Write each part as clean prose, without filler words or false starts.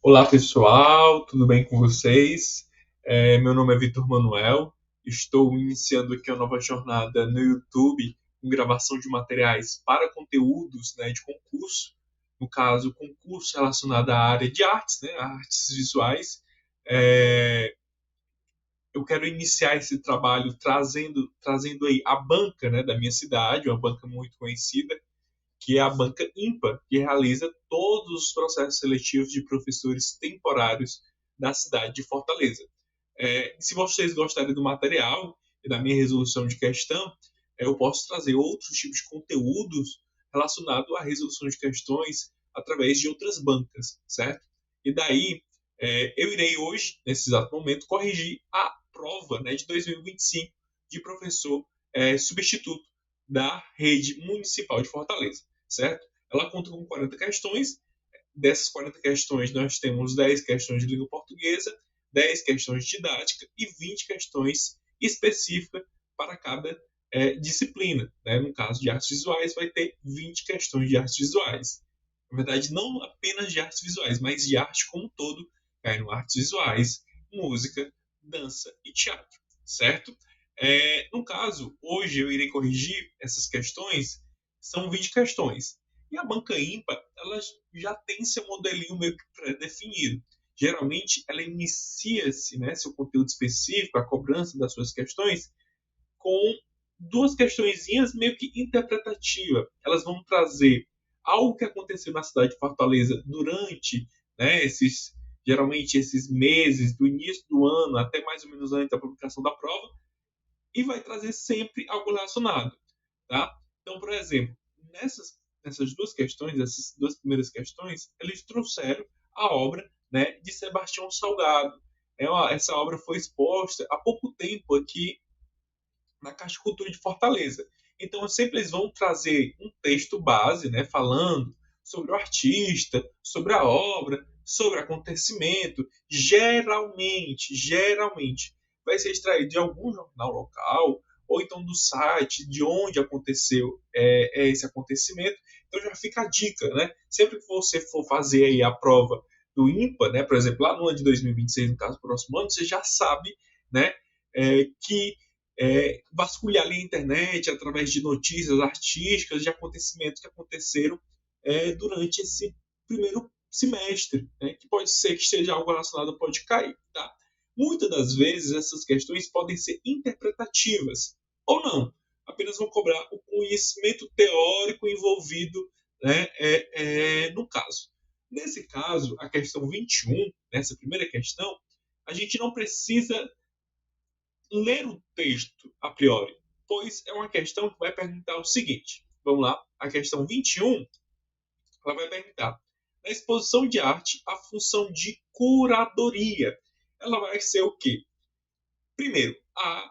Olá pessoal, tudo bem com vocês? Meu nome é Vitor Manuel, estou iniciando aqui uma nova jornada no YouTube com gravação de materiais para conteúdos, né, de concurso, no caso, concurso relacionado à área de artes, né, artes visuais. É, eu quero iniciar esse trabalho trazendo aí a banca, né, da minha cidade, uma banca muito conhecida, que é a banca IMPA, que realiza todos os processos seletivos de professores temporários da cidade de Fortaleza. Se vocês gostarem do material e da minha resolução de questão, eu posso trazer outros tipos de conteúdos relacionados à resolução de questões através de outras bancas, certo? E daí, eu irei hoje, nesse exato momento, corrigir a prova, né, de 2025 de professor substituto da rede municipal de Fortaleza, certo? Ela conta com 40 questões. Dessas 40 questões, nós temos 10 questões de língua portuguesa, 10 questões de didática e 20 questões específicas para cada disciplina. Né? No caso de artes visuais, vai ter 20 questões de artes visuais. Na verdade, não apenas de artes visuais, mas de arte como um todo, caindo artes visuais, música, dança e teatro, certo? No caso, hoje eu irei corrigir essas questões, são 20 questões. E a banca ímpar, ela já tem seu modelinho meio que pré-definido. Geralmente, ela inicia-se, né, seu conteúdo específico, a cobrança das suas questões, com duas questõezinhas meio que interpretativas. Elas vão trazer algo que aconteceu na cidade de Fortaleza durante, né, geralmente esses meses, do início do ano até mais ou menos antes da publicação da prova, e vai trazer sempre algo relacionado. Tá? Então, por exemplo, nessas duas questões, essas duas primeiras questões, eles trouxeram a obra, né, de Sebastião Salgado. Essa obra foi exposta há pouco tempo aqui na Caixa de Cultura de Fortaleza. Então, sempre eles vão trazer um texto base, né, falando sobre o artista, sobre a obra, sobre o acontecimento. Geralmente, vai ser extraído de algum jornal local ou então do site de onde aconteceu esse acontecimento. Então já fica a dica, né? Sempre que você for fazer aí a prova do IMPA, né, por exemplo, lá no ano de 2026, no caso, próximo ano, você já sabe, né, que vasculhar ali a internet através de notícias artísticas, de acontecimentos que aconteceram durante esse primeiro semestre, né, que pode ser que esteja algo relacionado, pode cair. Tá? Muitas das vezes essas questões podem ser interpretativas ou não, apenas vão cobrar o conhecimento teórico envolvido, né, no caso. Nesse caso, a questão 21, nessa primeira questão, a gente não precisa ler o texto a priori, pois é uma questão que vai perguntar o seguinte. Vamos lá, a questão 21, ela vai perguntar: na exposição de arte, a função de curadoria, ela vai ser o quê? Primeiro,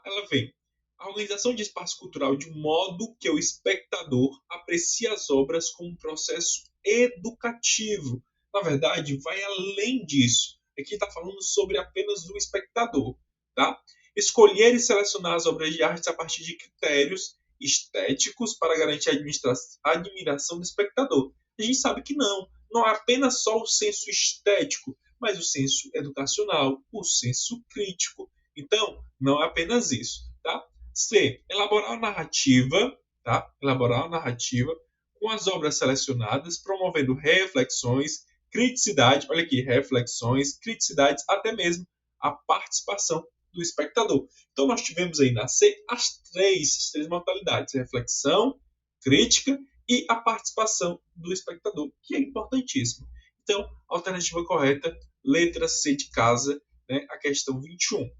ela vem a organização de espaço cultural de modo que o espectador aprecie as obras como um processo educativo. Na verdade, vai além disso. Aqui está falando sobre apenas o espectador. Tá? Escolher e selecionar as obras de arte a partir de critérios estéticos para garantir a admiração do espectador. A gente sabe que não é apenas só o senso estético, mas o senso educacional, o senso crítico. Então, não é apenas isso. Tá? C. Elaborar a narrativa, tá? Elaborar a narrativa com as obras selecionadas, promovendo reflexões, criticidade, olha aqui, reflexões, criticidades, até mesmo a participação do espectador. Então, nós tivemos aí na C as três modalidades: reflexão, crítica e a participação do espectador, que é importantíssimo. Então, alternativa correta, letra C de casa, né, a questão 21.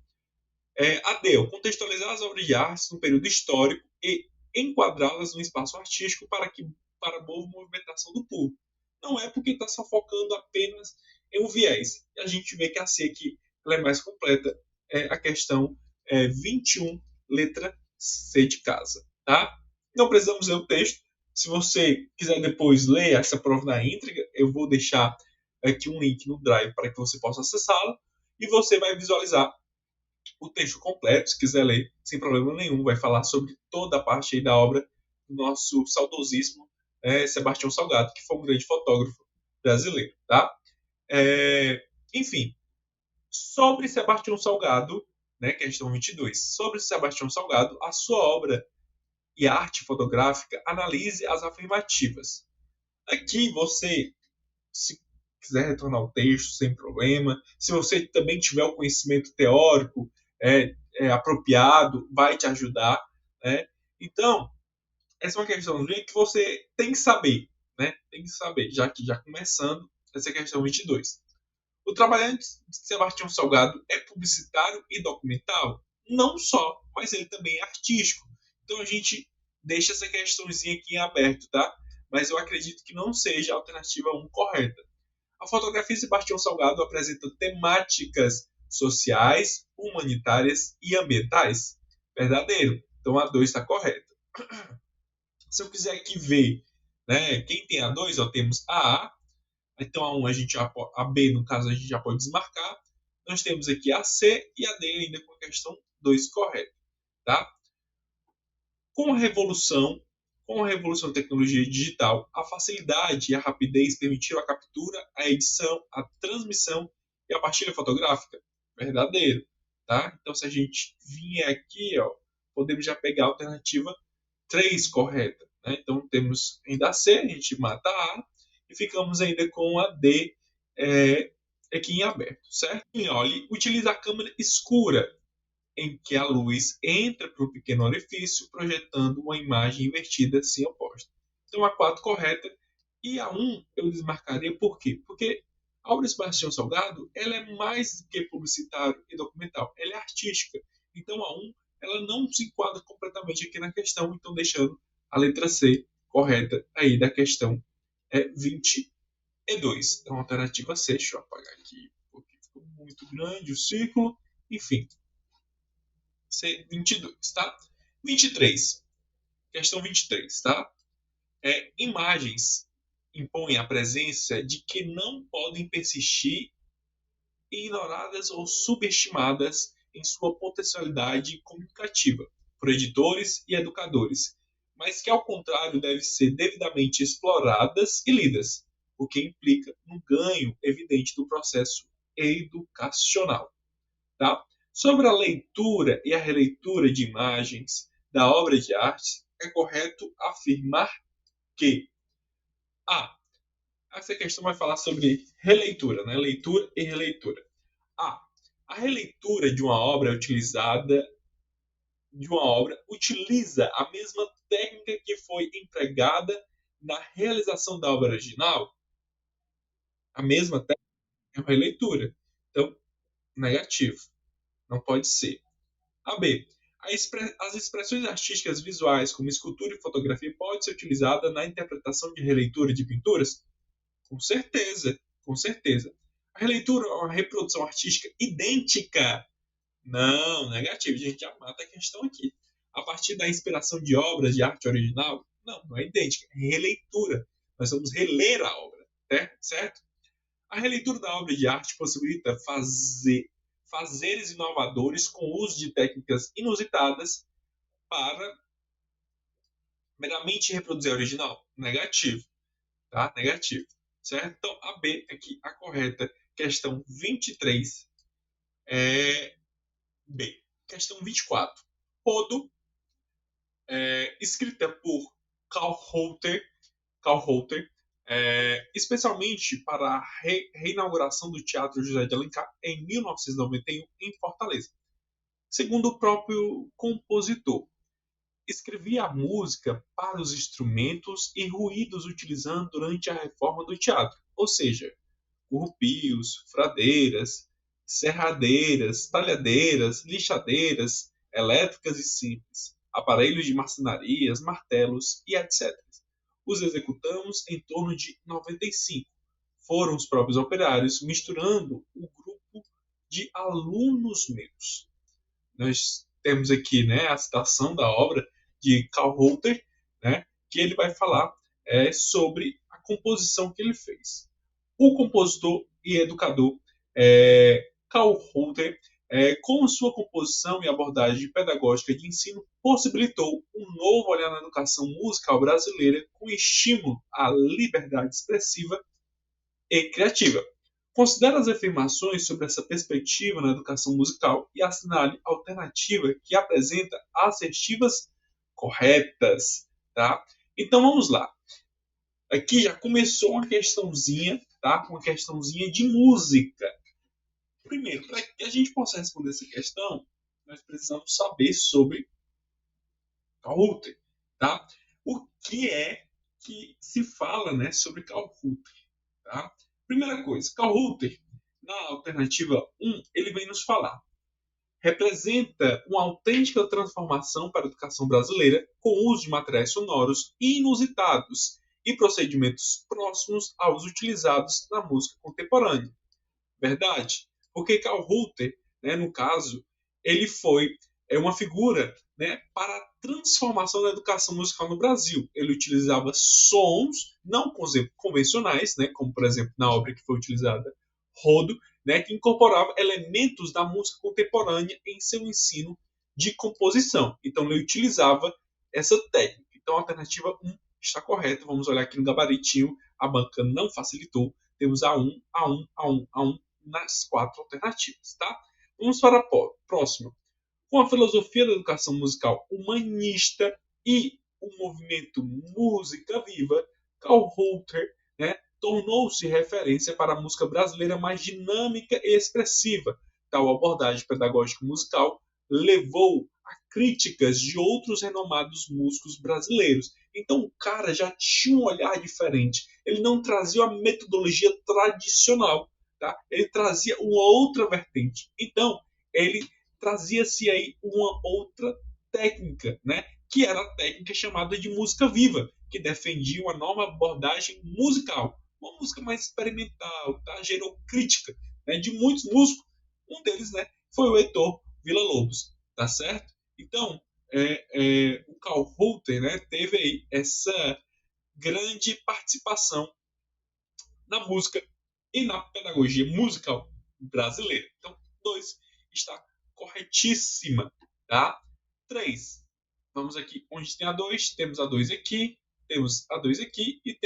AD, contextualizar as obras de arte no período histórico e enquadrá-las no espaço artístico para boa movimentação do público. Não é porque está só focando apenas em um viés. E a gente vê que a C aqui ela é mais completa. A questão 21, letra C de casa. Tá? Não precisamos ler o texto. Se você quiser depois ler essa prova na íntegra, eu vou deixar aqui um link no Drive para que você possa acessá-la e você vai visualizar o texto completo, se quiser ler, sem problema nenhum, vai falar sobre toda a parte aí da obra do nosso saudosíssimo Sebastião Salgado, que foi um grande fotógrafo brasileiro. Tá? Enfim, sobre Sebastião Salgado, né, questão 22. Sobre Sebastião Salgado, a sua obra e arte fotográfica, analise as afirmativas. Aqui você, se quiser retornar o texto sem problema, se você também tiver o conhecimento teórico apropriado, vai te ajudar, né? Então, essa é uma questãozinha que você tem que saber, né? Tem que saber, já começando essa questão 22. O trabalho de Sebastião Salgado é publicitário e documental? Não só, mas ele também é artístico. Então a gente deixa essa questãozinha aqui em aberto, tá? Mas eu acredito que não seja a alternativa 1 correta. A fotografia de Sebastião Salgado apresenta temáticas sociais, humanitárias e ambientais? Verdadeiro. Então a 2 está correta. Se eu quiser aqui ver, né, quem tem a 2, ó, temos a A. Então a 1 a B, no caso, a gente já pode desmarcar. Nós temos aqui a C e a D ainda com a questão 2 correta. Tá? Com a revolução da tecnologia digital, a facilidade e a rapidez permitiram a captura, a edição, a transmissão e a partilha fotográfica? Verdadeiro. Tá? Então se a gente vier aqui, ó, podemos já pegar a alternativa 3 correta. Né? Então temos ainda a C, a gente mata a A e ficamos ainda com a D aqui em aberto, certo? E olhe, utiliza a câmera escura, em que a luz entra por um pequeno orifício, projetando uma imagem invertida sem oposta. Então a 4 correta e a 1 eu desmarcaria por quê? Porque a obra de Sebastião Salgado ela é mais do que publicitário e documental, ela é artística. Então a 1 ela não se enquadra completamente aqui na questão, então deixando a letra C correta aí da questão 22. Então, a alternativa C, deixa eu apagar aqui, porque ficou muito grande o círculo. Enfim, C, 22, tá? 23. Questão 23, tá? Imagens impõem a presença de que não podem persistir, ignoradas ou subestimadas em sua potencialidade comunicativa por editores e educadores, mas que, ao contrário, devem ser devidamente exploradas e lidas, o que implica um ganho evidente do processo educacional. Tá? Sobre a leitura e a releitura de imagens da obra de arte, é correto afirmar que essa questão vai falar sobre releitura, né? Leitura e releitura. A releitura de uma obra utiliza a mesma técnica que foi empregada na realização da obra original. A mesma técnica é uma releitura. Então, negativo. Não pode ser. A B. As expressões artísticas visuais, como escultura e fotografia, podem ser utilizadas na interpretação de releitura de pinturas? Com certeza, com certeza. A releitura é uma reprodução artística idêntica? Não, negativo. A gente já mata a questão aqui. A partir da inspiração de obras de arte original? Não, não é idêntica. É releitura. Nós vamos reler a obra, certo? A releitura da obra de arte possibilita fazeres inovadores com o uso de técnicas inusitadas para meramente reproduzir a original? Negativo, tá? Negativo, certo? Então, a B aqui, a correta. Questão 23 é B. Questão 24. Rodo, escrita por Karl Reuter, especialmente para a reinauguração do Teatro José de Alencar em 1991 em Fortaleza. Segundo o próprio compositor, escrevia a música para os instrumentos e ruídos utilizados durante a reforma do teatro, ou seja, currupios, fradeiras, serradeiras, talhadeiras, lixadeiras, elétricas e simples, aparelhos de marcenarias, martelos e etc. Os executamos em torno de 95. Foram os próprios operários, misturando o grupo de alunos meus. Nós temos aqui, né, a citação da obra de Karl Reuter, né, que ele vai falar sobre a composição que ele fez. O compositor e educador Karl Reuter, com sua composição e abordagem pedagógica de ensino, possibilitou um novo olhar na educação musical brasileira com estímulo à liberdade expressiva e criativa. Considere as afirmações sobre essa perspectiva na educação musical e assinale a alternativa que apresenta assertivas corretas, tá? Então vamos lá. Aqui já começou uma questãozinha, tá? Uma questãozinha de música. Primeiro, para que a gente possa responder essa questão, nós precisamos saber sobre Carl Reuter, tá? O que é que se fala, né, sobre Carl Reuter, tá? Primeira coisa, Carl Reuter, na alternativa 1, ele vem nos falar: representa uma autêntica transformação para a educação brasileira com o uso de materiais sonoros inusitados e procedimentos próximos aos utilizados na música contemporânea. Verdade? Porque Carl Reuter, né, no caso, ele foi uma figura, né, para a transformação da educação musical no Brasil. Ele utilizava sons não convencionais, né, como por exemplo na obra que foi utilizada Rodo, né, que incorporava elementos da música contemporânea em seu ensino de composição. Então ele utilizava essa técnica. Então a alternativa 1 está correta. Vamos olhar aqui no gabaritinho, a banca não facilitou. Temos A1, A1, A1, A1 nas 4 alternativas, tá? Vamos para a próxima. Com a filosofia da educação musical humanista e o movimento Música Viva, Carl Reuter, né, tornou-se referência para a música brasileira mais dinâmica e expressiva. Tal abordagem pedagógica musical levou a críticas de outros renomados músicos brasileiros. Então o cara já tinha um olhar diferente. Ele não trazia a metodologia tradicional, tá? Ele trazia uma outra vertente. Então ele trazia-se aí uma outra técnica, né? Que era a técnica chamada de música viva, que defendia uma nova abordagem musical, uma música mais experimental, tá? Gerou crítica, né, de muitos músicos. Um deles, né, foi o Heitor Villa-Lobos, tá certo? Então, o Carl Reuter, né, teve aí essa grande participação na música e na pedagogia musical brasileira. Então, 2 está corretíssima, tá? 3. Vamos aqui onde tem a 2, temos a 2 aqui, temos a 2 aqui e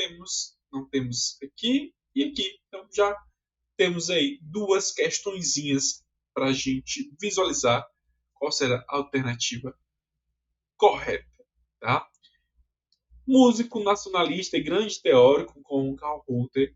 não temos aqui e aqui. Então já temos aí 2 questõezinhas para a gente visualizar qual será a alternativa correta, tá? Músico nacionalista e grande teórico como Carl Reuter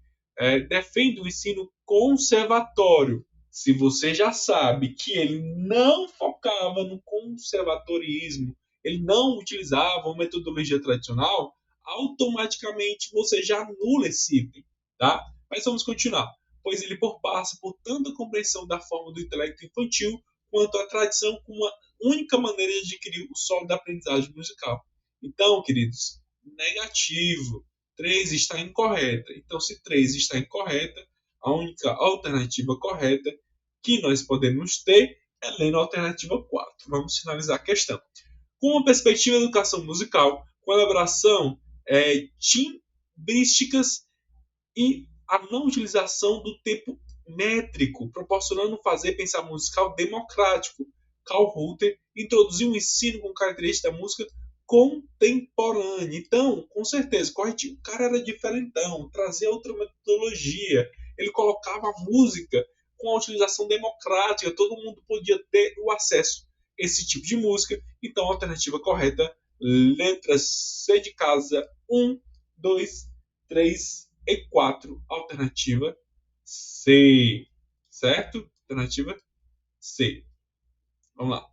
defende o ensino conservatório. Se você já sabe que ele não focava no conservadorismo, ele não utilizava uma metodologia tradicional, automaticamente você já anula esse item, tá? Mas vamos continuar. Pois ele passa por tanta compreensão da forma do intelecto infantil quanto a tradição como uma única maneira de adquirir o solo da aprendizagem musical. Então, queridos, negativo. 3 está incorreta. Então, se 3 está incorreta, a única alternativa correta que nós podemos ter é lendo a alternativa 4. Vamos finalizar a questão. Com uma perspectiva de educação musical, com elaboração timbrísticas e a não utilização do tempo métrico, proporcionando fazer pensar musical democrático. Carl Reuter introduziu um ensino com características da música contemporânea. Então, com certeza, corretivo. O cara era diferentão, trazia outra metodologia. Ele colocava a música com a utilização democrática, todo mundo podia ter o acesso a esse tipo de música. Então, a alternativa correta, letra C de casa, 1, 2, 3 e 4. Alternativa C. Certo? Alternativa C. Vamos lá.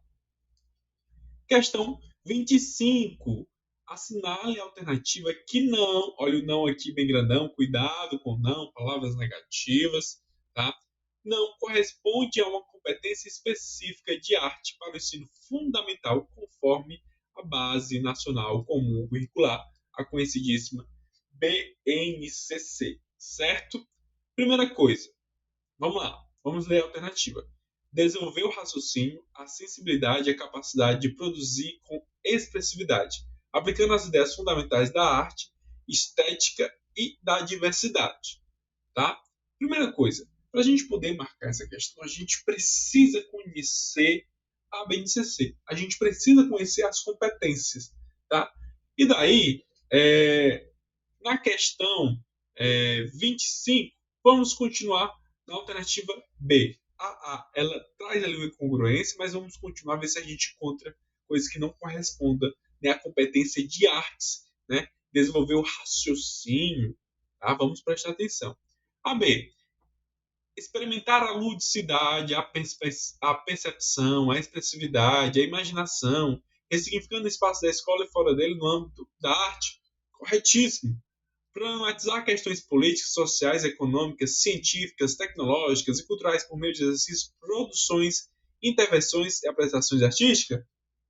Questão 25. Assinale a alternativa que não. Olha o não aqui bem grandão. Cuidado com não, palavras negativas. Tá? Não corresponde a uma competência específica de arte para o ensino fundamental, conforme a Base Nacional Comum Curricular, a conhecidíssima BNCC. Certo? Primeira coisa. Vamos lá. Vamos ler a alternativa. Desenvolver o raciocínio, a sensibilidade e a capacidade de produzir com expressividade, aplicando as ideias fundamentais da arte, estética e da diversidade. Tá? Primeira coisa, para a gente poder marcar essa questão, a gente precisa conhecer a BNCC. A gente precisa conhecer as competências. Tá? E daí, na questão 25, vamos continuar Na alternativa B, a A, ela traz ali uma incongruência, mas vamos continuar a ver se a gente encontra coisas que não correspondam, né, à competência de artes, né? Desenvolver o raciocínio, tá? Vamos prestar atenção. A B, experimentar a ludicidade, a percepção, a expressividade, a imaginação, ressignificando o espaço da escola e fora dele no âmbito da arte. Corretíssimo. Problematizar questões políticas, sociais, econômicas, científicas, tecnológicas e culturais por meio de exercícios, produções, intervenções e apresentações artísticas?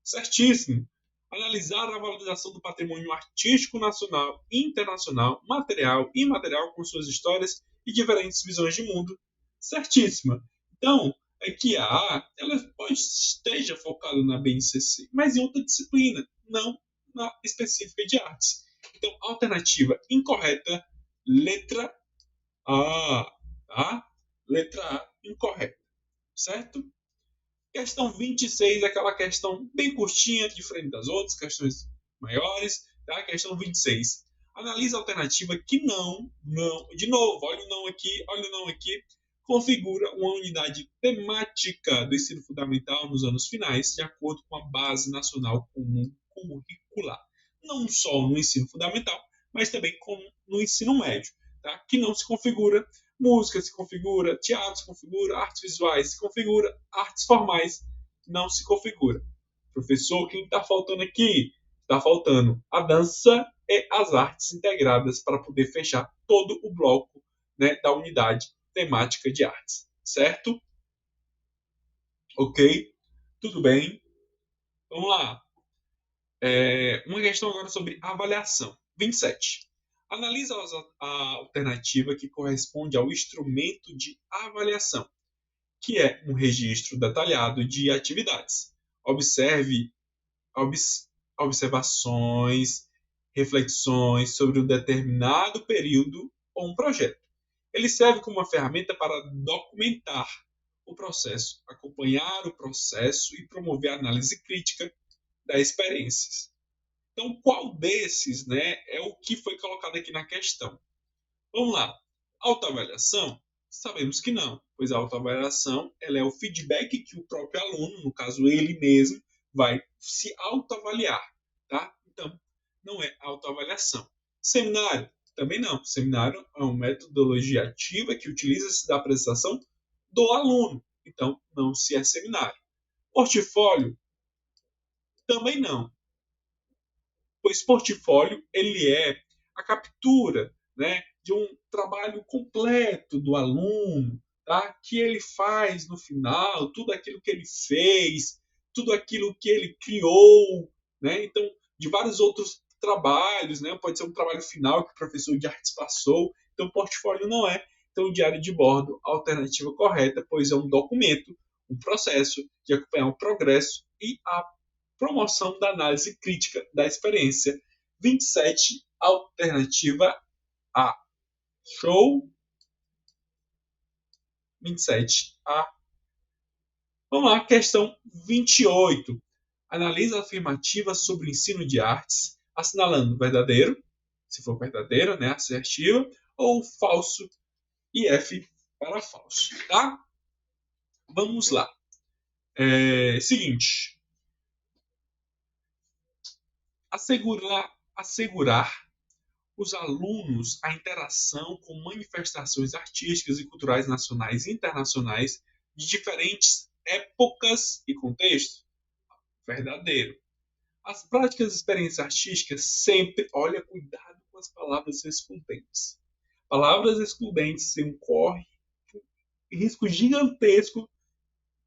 Certíssimo. Analisar a valorização do patrimônio artístico nacional, internacional, material e imaterial com suas histórias e diferentes visões de mundo? Certíssima. Então, aqui a A, ela pode esteja focada na BNCC, mas em outra disciplina, não na específica de artes. Então, alternativa incorreta, letra A, tá? Letra A, incorreta, certo? Questão 26, aquela questão bem curtinha, diferente das outras, questões maiores, tá? Questão 26. Analisa a alternativa que não, de novo, olha o não aqui, configura uma unidade temática do ensino fundamental nos anos finais, de acordo com a Base Nacional Comum Curricular. Não só no ensino fundamental, mas também no ensino médio, tá? Que não se configura música, se configura teatro, se configura artes visuais, se configura artes formais, não se configura. Professor, o que está faltando aqui? Está faltando a dança e as artes integradas para poder fechar todo o bloco, né, da unidade temática de artes, certo? Ok? Tudo bem? Vamos lá. Uma questão agora sobre avaliação. 27. Analisa a alternativa que corresponde ao instrumento de avaliação, que é um registro detalhado de atividades. Observe observações, reflexões sobre um determinado período ou um projeto. Ele serve como uma ferramenta para documentar o processo, acompanhar o processo e promover a análise crítica das experiências. Então, qual desses, né, é o que foi colocado aqui na questão? Vamos lá. Autoavaliação? Sabemos que não, pois a autoavaliação ela é o feedback que o próprio aluno, no caso ele mesmo, vai se autoavaliar, tá? Então, não é autoavaliação. Seminário? Também não. Seminário é uma metodologia ativa que utiliza-se da apresentação do aluno. Então, não se é seminário. Portfólio? Também não, pois portfólio ele é a captura, né, de um trabalho completo do aluno, tá? Que ele faz no final, tudo aquilo que ele fez, tudo aquilo que ele criou, né? Então, de vários outros trabalhos, né? Pode ser um trabalho final que o professor de artes passou. Então, portfólio não é. Então, o diário de bordo, a alternativa correta, pois é um documento, um processo de acompanhar o progresso e a promoção da análise crítica da experiência. 27, alternativa A. Show? 27, A. Vamos lá, questão 28. Analisa a afirmativa sobre o ensino de artes, assinalando verdadeiro, se for verdadeiro, né, assertiva, ou falso, e F para falso, tá? Vamos lá. Seguinte. Assegurar os alunos a interação com manifestações artísticas e culturais nacionais e internacionais de diferentes épocas e contextos? Verdadeiro. As práticas e experiências artísticas sempre, olha, cuidado com as palavras excludentes. Palavras excludentes se incorre risco gigantesco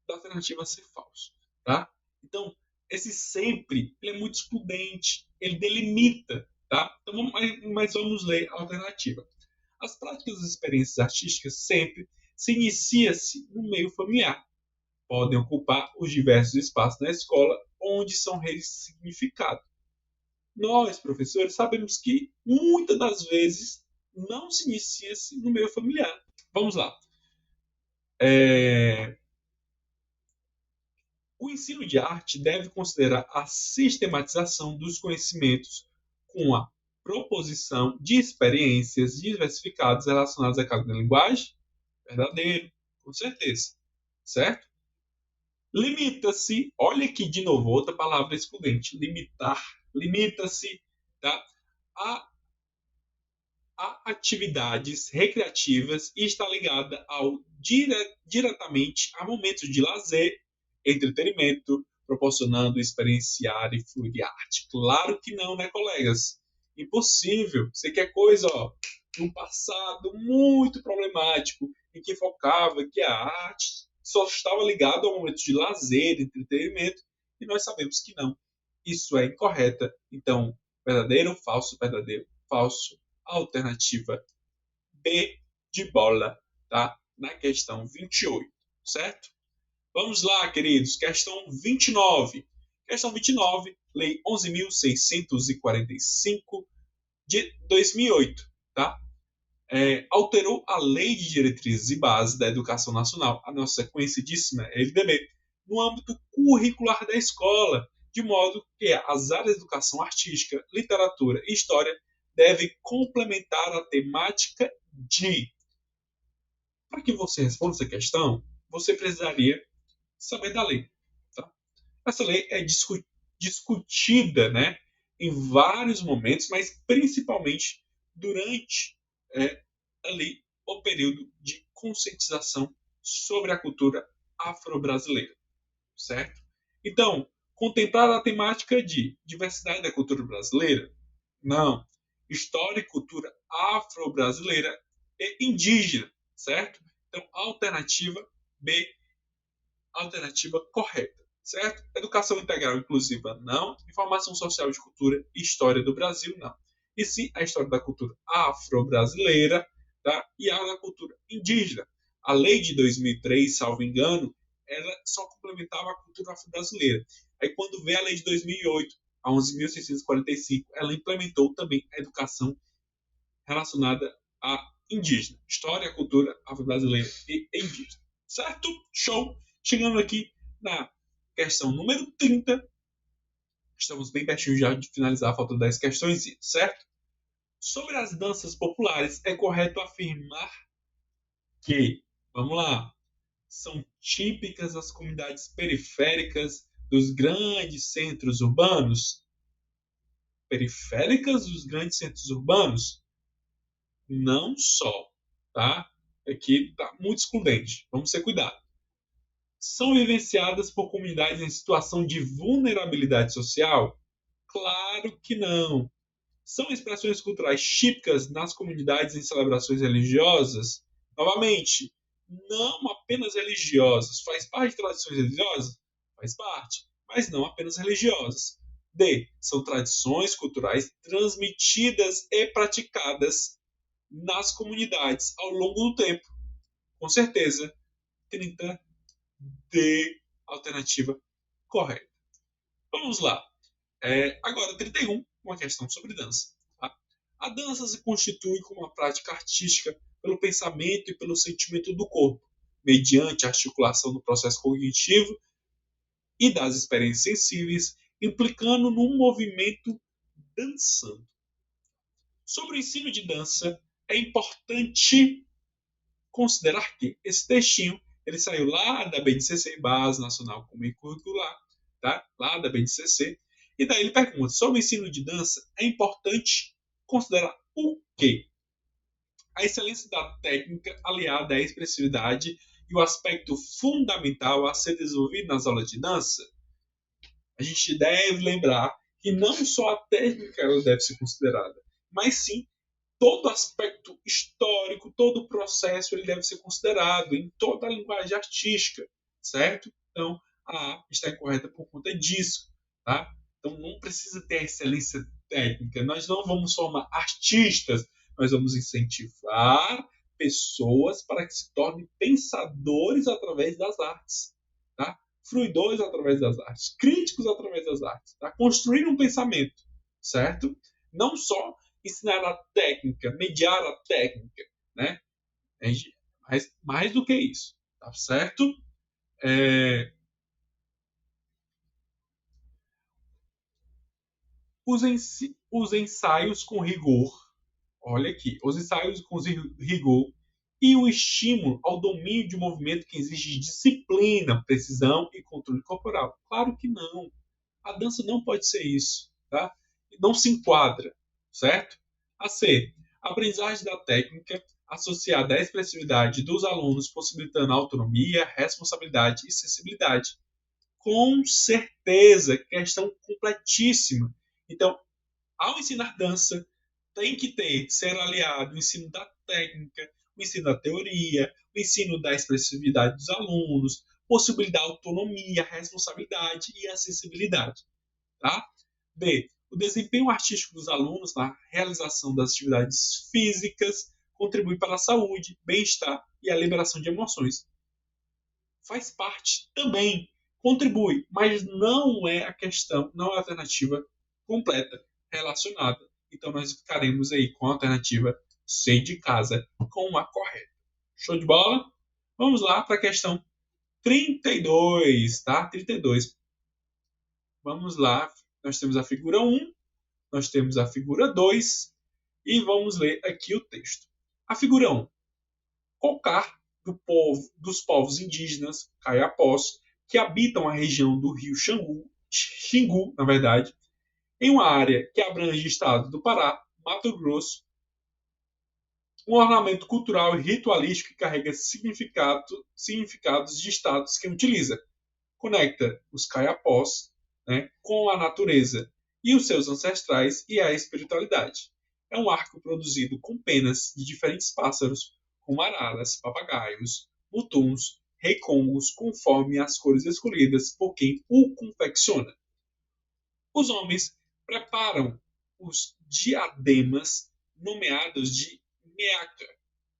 da alternativa ser falso, tá? Então, esse sempre, ele é muito excludente, ele delimita, tá? Então, mas vamos ler a alternativa. As práticas e experiências artísticas sempre se inicia-se no meio familiar. Podem ocupar os diversos espaços na escola onde são ressignificados. Nós, professores, sabemos que muitas das vezes não se inicia-se no meio familiar. Vamos lá. O ensino de arte deve considerar a sistematização dos conhecimentos com a proposição de experiências diversificadas relacionadas à cada linguagem. verdadeiro, com certeza, certo? Limita-se, olha aqui de novo outra palavra excludente, limitar, limita-se, tá? a, a atividades recreativas e está ligada diretamente a momentos de lazer, entretenimento, proporcionando experienciar e fluir de arte. Claro que não, né, colegas? Impossível. Você quer coisa, ó, de um passado muito problemático, em que focava que a arte só estava ligada a momentos de lazer, entretenimento, e nós sabemos que não. Isso é incorreta. Então, verdadeiro, falso, alternativa B de bola, tá? Na questão 28, certo? Vamos lá, queridos, questão 29. Questão 29, Lei 11.645 de 2008, tá? Alterou a Lei de Diretrizes e Bases da Educação Nacional, a nossa conhecidíssima LDB, no âmbito curricular da escola, de modo que as áreas de educação artística, literatura e história devem complementar a temática de. Para que você responda essa questão, você precisaria saber da lei. Tá? Essa lei é discutida, né, em vários momentos, mas principalmente durante ali o período de conscientização sobre a cultura afro-brasileira, certo? Então, contemplar a temática de diversidade da cultura brasileira? Não. História e cultura afro-brasileira e indígena, certo? Então, alternativa B, alternativa correta, certo? Educação integral inclusiva, não. Informação social de cultura e história do Brasil, não. E sim a história da cultura afro-brasileira, tá? E a da cultura indígena. A lei de 2003, salvo engano, ela só complementava a cultura afro-brasileira. Aí quando veio a lei de 2008, a 11.645, ela implementou também a educação relacionada a indígena, história, cultura afro-brasileira e indígena. Certo? Show! Chegando aqui na questão número 30, estamos bem pertinho já de finalizar, faltam 10 questões, certo? Sobre as danças populares, é correto afirmar que, vamos lá, são típicas das comunidades periféricas dos grandes centros urbanos? Periféricas dos grandes centros urbanos? Não só, tá? Aqui tá muito excludente. Vamos ter cuidado. São vivenciadas por comunidades em situação de vulnerabilidade social? Claro que não. São expressões culturais típicas nas comunidades em celebrações religiosas? Novamente, não apenas religiosas. Faz parte de tradições religiosas? Faz parte, mas não apenas religiosas. D. São tradições culturais transmitidas e praticadas nas comunidades ao longo do tempo. Com certeza, 30 D, alternativa correta. Vamos lá. Agora, 31, uma questão sobre dança. Tá? A dança se constitui como uma prática artística pelo pensamento e pelo sentimento do corpo, mediante a articulação do processo cognitivo e das experiências sensíveis, implicando num movimento dançando. Sobre o ensino de dança, é importante considerar que esse textinho ele saiu lá da BNCC, Base Nacional Comum e Curricular, tá? Lá da BNCC, e daí ele pergunta, sobre o ensino de dança, é importante considerar o quê? A excelência da técnica aliada à expressividade e o aspecto fundamental a ser desenvolvido nas aulas de dança? A gente deve lembrar que não só a técnica ela deve ser considerada, mas sim todo aspecto histórico, todo o processo ele deve ser considerado em toda a linguagem artística, certo? Então, a A está incorreta por conta disso, tá? Então, não precisa ter excelência técnica. Nós não vamos formar artistas, nós vamos incentivar pessoas para que se tornem pensadores através das artes, tá? Fruidores através das artes, críticos através das artes, tá? Construir um pensamento, certo? Não só ensinar a técnica, mediar a técnica, né? Mas mais do que isso, tá certo? Os ensaios com rigor, olha aqui, os ensaios com rigor e o estímulo ao domínio de movimento que exige disciplina, precisão e controle corporal. Claro que não. A dança não pode ser isso, tá? Não se enquadra, certo? A C. A aprendizagem da técnica associada à expressividade dos alunos, possibilitando autonomia, responsabilidade e sensibilidade. Com certeza, questão completíssima. Então, ao ensinar dança, tem que ser aliado o ensino da técnica, o ensino da teoria, o ensino da expressividade dos alunos, possibilitar autonomia, responsabilidade e acessibilidade. Tá? B. O desempenho artístico dos alunos na realização das atividades físicas contribui para a saúde, bem-estar e a liberação de emoções. Faz parte também, contribui, mas não é a questão, não é a alternativa completa relacionada. Então nós ficaremos aí com a alternativa C de casa, com a correta. Show de bola? Vamos lá para a questão 32, tá? 32. Vamos lá. Nós temos a figura 1, nós temos a figura 2 e vamos ler aqui o texto. A figura 1. Cocar dos povos indígenas caiapós que habitam a região do rio Xingu, na verdade, em uma área que abrange estados do Pará, Mato Grosso, um ornamento cultural e ritualístico que carrega significados de estados que utiliza. Conecta os caiapós, né, com a natureza e os seus ancestrais e a espiritualidade. É um arco produzido com penas de diferentes pássaros, como araras, papagaios, mutuns, reicongos, conforme as cores escolhidas por quem o confecciona. Os homens preparam os diademas nomeados de meaca,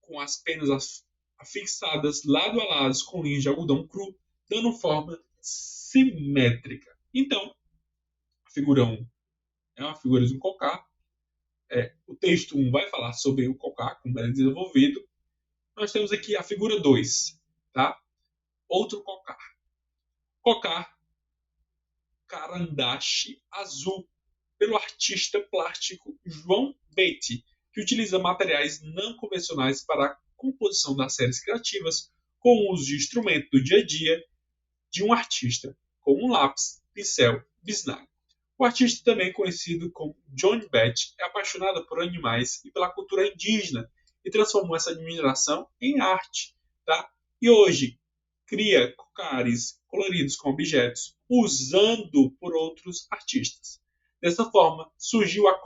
com as penas afixadas lado a lado com linhas de algodão cru, dando forma simétrica. Então, a figura 1 é uma figura de um cocar. O texto 1 vai falar sobre o cocar, como é desenvolvido. Nós temos aqui a figura 2, tá? Outro cocar. Cocar carandache azul, pelo artista plástico João Beatty, que utiliza materiais não convencionais para a composição das séries criativas, com o uso de instrumentos do dia a dia de um artista, como um lápis, pincel, bisnaga. O artista, também conhecido como John Beatty, é apaixonado por animais e pela cultura indígena e transformou essa admiração em arte. Tá? E hoje cria cocares coloridos com objetos usando por outros artistas. Dessa forma, surgiu a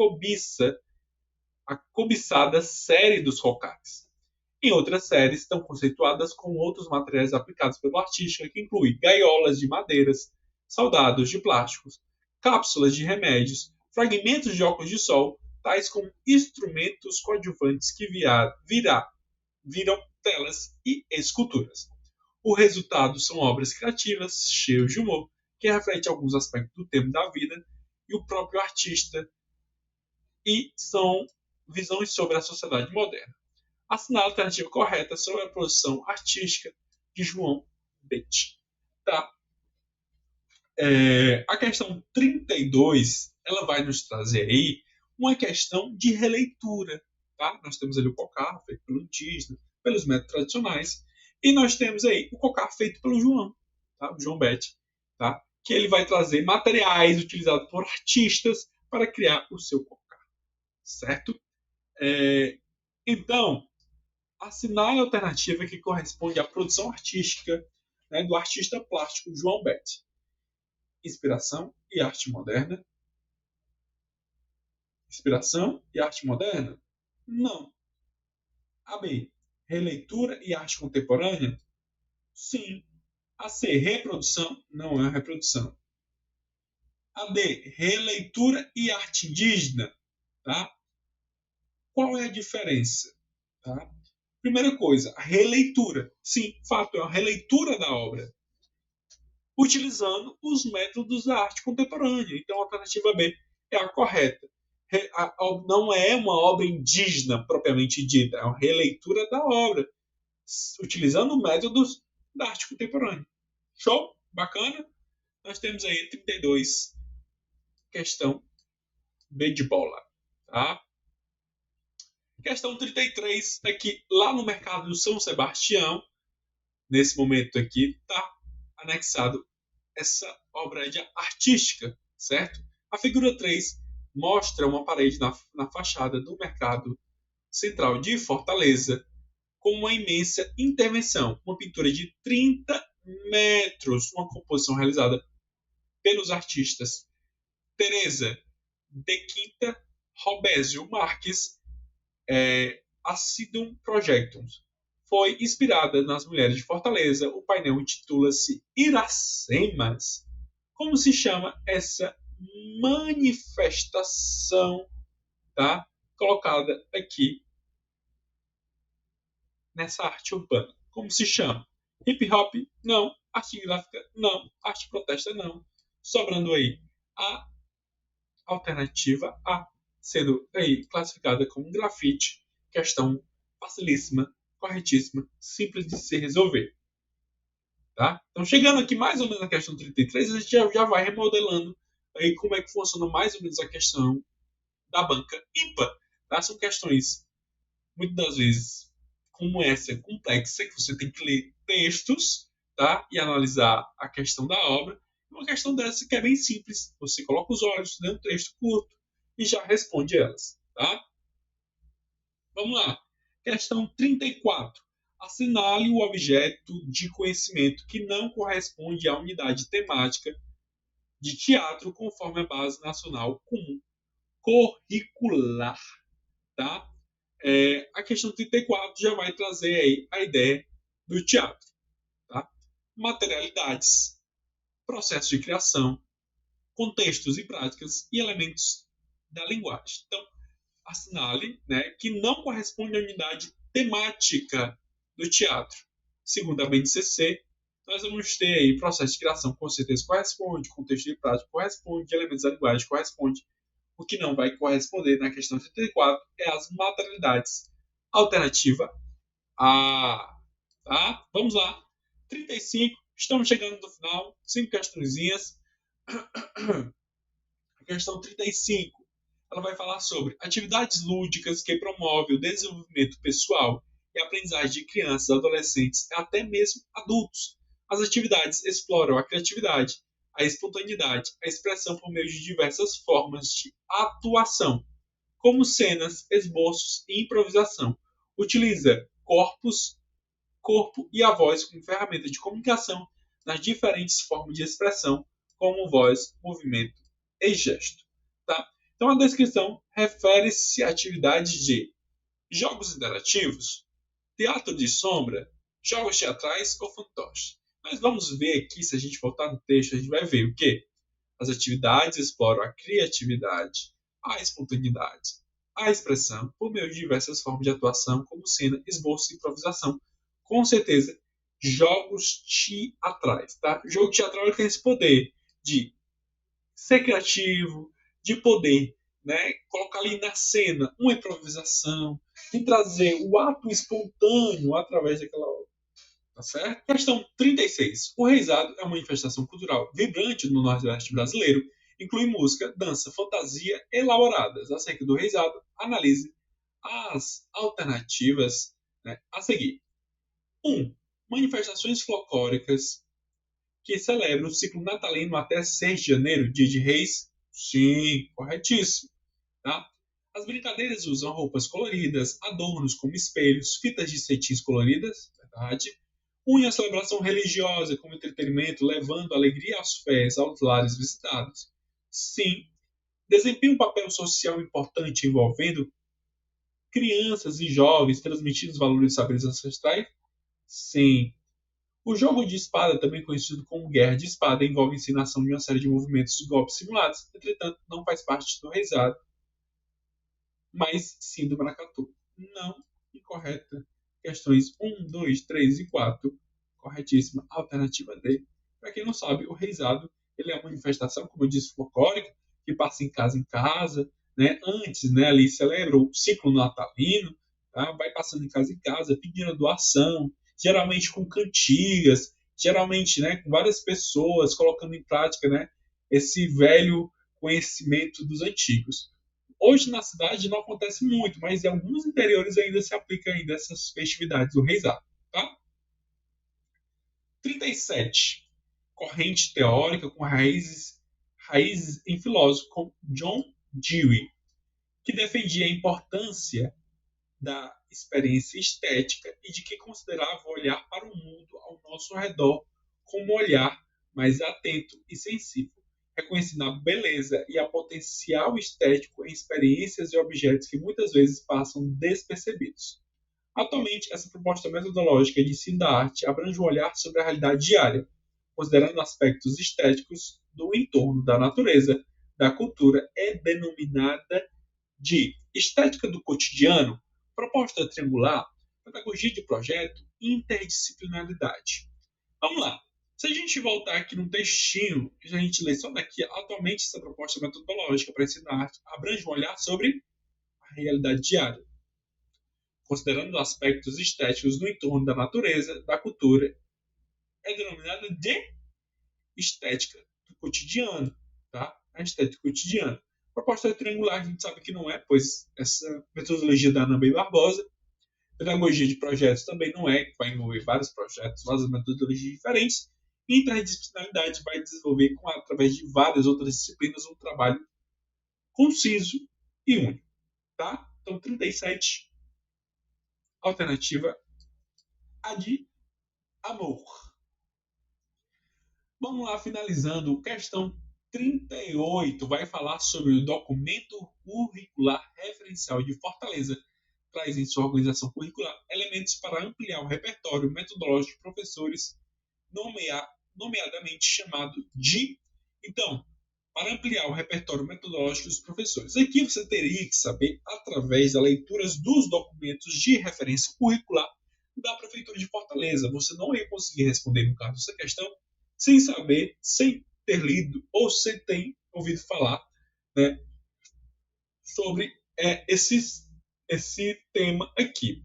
cobiçada série dos cocares. Em outras séries estão conceituadas com outros materiais aplicados pelo artista, que inclui gaiolas de madeiras, soldados de plásticos, cápsulas de remédios, fragmentos de óculos de sol, tais como instrumentos coadjuvantes que viram telas e esculturas. O resultado são obras criativas, cheias de humor, que refletem alguns aspectos do tempo da vida e o próprio artista, e são visões sobre a sociedade moderna. Assinala a alternativa correta sobre a produção artística de João Beatty. Tá? A questão 32, ela vai nos trazer aí uma questão de releitura. Tá? Nós temos ali o cocar, feito pelo indígena, pelos métodos tradicionais, e nós temos aí o cocar feito pelo João, tá? O João Beatty, tá? Que ele vai trazer materiais utilizados por artistas para criar o seu cocar, certo? Então, assinale a alternativa que corresponde à produção artística, né, do artista plástico João Beatty. Inspiração e arte moderna. Inspiração e arte moderna? Não. A B. Releitura e arte contemporânea? Sim. A C. Reprodução? Não é reprodução. A D. Releitura e arte indígena? Tá? Qual é a diferença? Tá? Primeira coisa, a releitura. Sim, fato, é uma releitura da obra, utilizando os métodos da arte contemporânea. Então, a alternativa B é a correta. Não é uma obra indígena propriamente dita, é uma releitura da obra, utilizando métodos da arte contemporânea. Show? Bacana? Nós temos aí 32, questão B de bola. Tá? Questão 33 é que lá no mercado do São Sebastião, nesse momento aqui, está anexado essa obra artística, certo? A figura 3 mostra uma parede na fachada do mercado central de Fortaleza com uma imensa intervenção, uma pintura de 30 metros, uma composição realizada pelos artistas Teresa de Quinta, Robésio Marques, Acidum Projectum. Foi inspirada nas mulheres de Fortaleza. O painel intitula-se Iracemas. Como se chama essa manifestação, tá? Colocada aqui nessa arte urbana? Como se chama? Hip hop? Não. Arte gráfica? Não. Arte protesta? Não. Sobrando aí a alternativa A, sendo aí classificada como grafite. Questão facilíssima, corretíssima, simples de se resolver. Tá? Então, chegando aqui mais ou menos na questão 33, a gente já vai remodelando aí como é que funciona mais ou menos a questão da banca ímpar. Tá? São questões, muitas das vezes, como essa complexa, que você tem que ler textos, tá? E analisar a questão da obra. Uma questão dessa que é bem simples. Você coloca os olhos, lê um texto curto e já responde elas. Tá? Vamos lá. Questão 34. Assinale o objeto de conhecimento que não corresponde à unidade temática de teatro conforme a Base Nacional Comum Curricular. Tá? A questão 34 já vai trazer aí a ideia do teatro. Tá? Materialidades, processo de criação, contextos e práticas e elementos da linguagem. Então, assinale, né, que não corresponde à unidade temática do teatro. Segundo a BNCC, nós vamos ter aí processo de criação, com certeza corresponde, contexto de prática corresponde, elementos da linguagem corresponde. O que não vai corresponder na questão 34 é as materialidades. Alternativa A. Tá? Vamos lá. 35. Estamos chegando no final. 5 questõezinhas. A questão 35. Ela vai falar sobre atividades lúdicas que promovem o desenvolvimento pessoal e a aprendizagem de crianças, adolescentes e até mesmo adultos. As atividades exploram a criatividade, a espontaneidade, a expressão por meio de diversas formas de atuação, como cenas, esboços e improvisação. Utiliza corpo e a voz como ferramenta de comunicação nas diferentes formas de expressão, como voz, movimento e gesto. Tá? Então, a descrição refere-se a atividades de jogos interativos, teatro de sombra, jogos teatrais ou fantoches. Mas vamos ver aqui, se a gente voltar no texto, a gente vai ver o quê? As atividades exploram a criatividade, a espontaneidade, a expressão por meio de diversas formas de atuação, como cena, esboço e improvisação. Com certeza, jogos teatrais. Tá? O jogo teatral tem esse poder de ser criativo, de poder, né, colocar ali na cena uma improvisação, de trazer o ato espontâneo através daquela obra. Tá certo? Questão 36. O reizado é uma manifestação cultural vibrante no Nordeste brasileiro. Inclui música, dança, fantasia elaboradas. Acerca do reizado, analise as alternativas, né, a seguir. 1. Manifestações folclóricas que celebram o ciclo natalino até 6 de janeiro, dia de reis. Sim, corretíssimo. Tá? As brincadeiras usam roupas coloridas, adornos como espelhos, fitas de cetins coloridas, verdade. Une a celebração religiosa como entretenimento, levando alegria às fés, aos lares visitados. Sim. Desempenha um papel social importante envolvendo crianças e jovens, transmitindo os valores e saberes ancestrais? Sim. O jogo de espada, também conhecido como guerra de espada, envolve a ensinação de uma série de movimentos de golpes simulados, entretanto, não faz parte do reizado, mas sim do maracatu. Não, incorreta. Questões 1, 2, 3 e 4. Corretíssima. Alternativa D. Para quem não sabe, o reizado ele é uma manifestação, como eu disse, folclórica, que passa em casa, né? Antes, né, ali celebra o ciclo natalino, tá? Vai passando em casa, pedindo doação, geralmente com cantigas, geralmente, né, com várias pessoas colocando em prática, né, esse velho conhecimento dos antigos. Hoje na cidade não acontece muito, mas em alguns interiores ainda se aplica ainda essas festividades do Reisado, tá? 37. Corrente teórica com raízes em filósofo como John Dewey, que defendia a importância da experiência estética e de que considerava olhar para o mundo ao nosso redor como um olhar mais atento e sensível, reconhecendo a beleza e a potencial estético em experiências e objetos que muitas vezes passam despercebidos. Atualmente, essa proposta metodológica de ensino da arte abrange um olhar sobre a realidade diária, considerando aspectos estéticos do entorno da natureza, da cultura, é denominada de estética do cotidiano, proposta triangular, pedagogia de projeto e interdisciplinaridade. Vamos lá. Se a gente voltar aqui no textinho, que a gente lê só daqui, atualmente essa proposta metodológica para ensinar arte abrange um olhar sobre a realidade diária, considerando aspectos estéticos do entorno da natureza, da cultura, é denominada de estética do cotidiano, tá? A estética cotidiana. Proposta triangular a gente sabe que não é, pois essa metodologia da Ana B. Barbosa. Pedagogia de projetos também não é, que vai envolver vários projetos, várias metodologias diferentes. E interdisciplinaridade vai desenvolver, através de várias outras disciplinas, um trabalho conciso e único, tá? Então, 37, alternativa A de amor. Vamos lá, finalizando. Questão 38 vai falar sobre o documento curricular referencial de Fortaleza. Traz em sua organização curricular elementos para ampliar o repertório metodológico de professores, nomeadamente chamado de. Então, para ampliar o repertório metodológico dos professores. Aqui você teria que saber, através da leitura dos documentos de referência curricular da Prefeitura de Fortaleza. Você não ia conseguir responder, no caso, essa questão sem saber, sem ter lido ou sem ter ouvido falar, né, sobre esse tema aqui.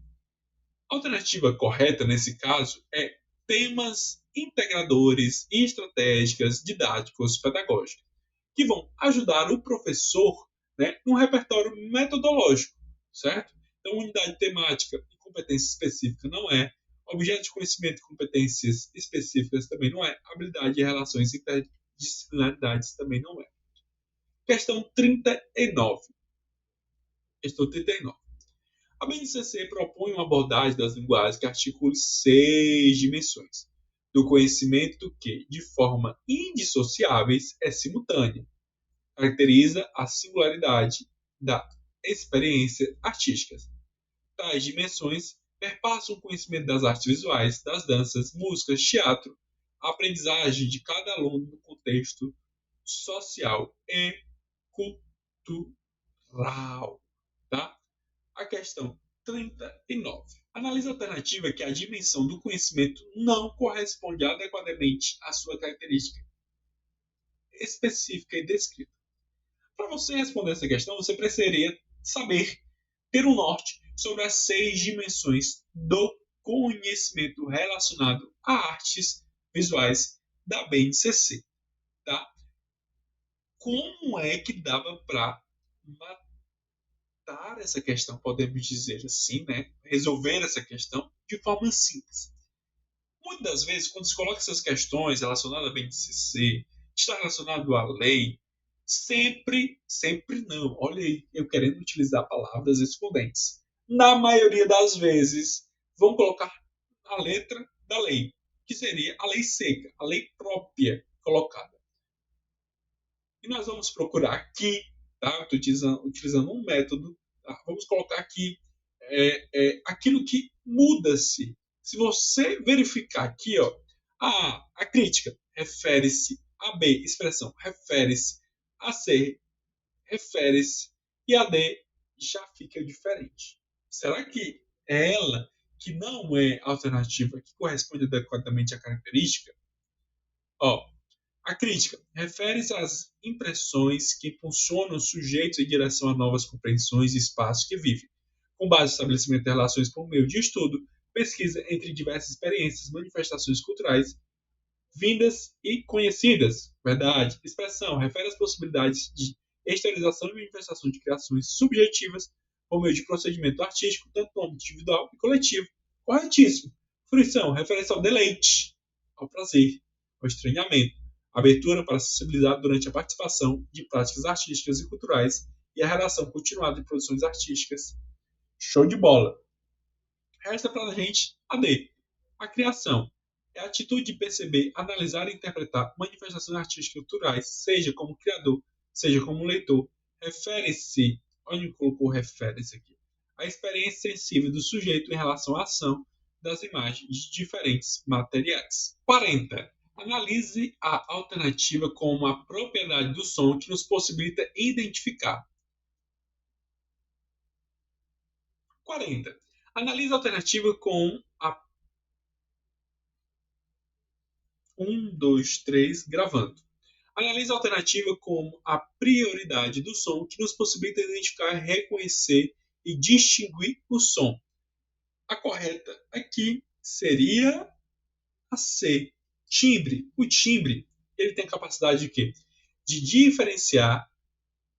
A alternativa correta nesse caso é temas integradores e estratégicas didáticos pedagógicos, que vão ajudar o professor, né, no repertório metodológico, certo? Então, unidade temática e competência específica não é, objeto de conhecimento e competências específicas também não é, habilidade e relações interdisciplinaridades também não é. Questão 39. Questão 39. A BNCC propõe uma abordagem das linguagens que articule 6 dimensões do conhecimento que, de forma indissociáveis, é simultânea. Caracteriza a singularidade da experiência artística. Tais dimensões perpassam o conhecimento das artes visuais, das danças, músicas, teatro, a aprendizagem de cada aluno no contexto social e cultural. Tá? A questão 39. Analisa a alternativa que a dimensão do conhecimento não corresponde adequadamente à sua característica específica e descrita. Para você responder essa questão, você precisaria saber, ter um norte sobre as 6 dimensões do conhecimento relacionado a artes visuais da BNCC. Tá? Como é que dava para matar essa questão, podemos dizer assim, né? Resolver essa questão de forma simples? Muitas das vezes, quando se coloca essas questões relacionadas à BNCC, está relacionado à lei, sempre não. Olha aí, eu querendo utilizar palavras excludentes. Na maioria das vezes, vão colocar a letra da lei, que seria a lei seca, a lei própria colocada. E nós vamos procurar aqui, tá? Estou utilizando um método, tá? Vamos colocar aqui aquilo que muda-se. Se você verificar aqui, ó, a crítica refere-se a B, expressão refere-se a C, refere-se, e a D já fica diferente. Será que é ela que não é a alternativa que corresponde adequadamente à característica? Ó, a crítica refere-se às impressões que impulsionam os sujeitos em direção a novas compreensões de espaços que vivem, com base no estabelecimento de relações por meio de estudo, pesquisa entre diversas experiências, manifestações culturais, vindas e conhecidas. Verdade. Expressão refere às possibilidades de exteriorização e manifestação de criações subjetivas por meio de procedimento artístico, tanto no âmbito individual e coletivo. Corretíssimo. Fruição, referência ao deleite, ao prazer, ao estranhamento, abertura para a acessibilidade durante a participação de práticas artísticas e culturais e a relação continuada de produções artísticas. Show de bola! Resta para a gente a D. A criação é a atitude de perceber, analisar e interpretar manifestações artísticas culturais, seja como criador, seja como leitor. Refere-se, onde colocou refere-se aqui, a experiência sensível do sujeito em relação à ação das imagens de diferentes materiais. 40. Analise a alternativa como a propriedade do som que nos possibilita identificar. 40. Analise a alternativa com a 1, 2, 3, gravando. Analise a alternativa como a prioridade do som que nos possibilita identificar, reconhecer e distinguir o som. A correta aqui seria a C. Timbre. O timbre, ele tem a capacidade de quê? De diferenciar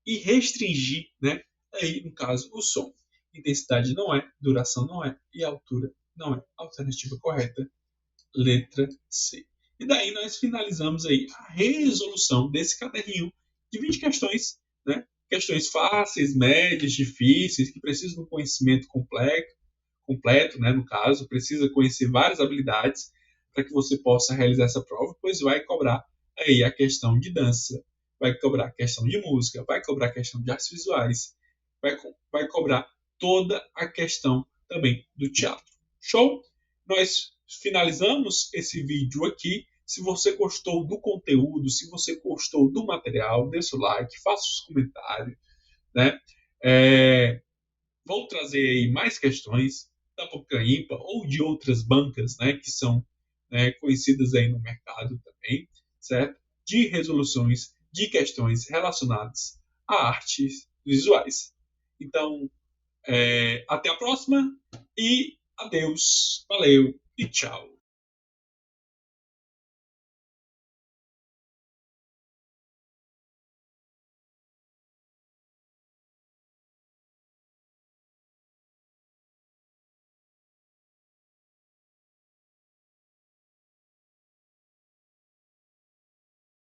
e restringir, né? Aí, no caso, o som. Intensidade não é, duração não é e altura não é. Alternativa correta, letra C. E daí nós finalizamos aí a resolução desse caderninho de 20 questões, né? Questões fáceis, médias, difíceis, que precisam de um conhecimento completo, né? No caso, precisa conhecer várias habilidades para que você possa realizar essa prova, pois vai cobrar aí a questão de dança, vai cobrar a questão de música, vai cobrar a questão de artes visuais, vai cobrar toda a questão também do teatro. Show? Nós finalizamos esse vídeo aqui. Se você gostou do conteúdo, se você gostou do material, dê seu like, faça os comentários, né? Vou trazer aí mais questões da Bocaímpa ou de outras bancas, né, que são conhecidas aí no mercado também, certo? De resoluções de questões relacionadas a artes visuais. Então, até a próxima e adeus, valeu e tchau.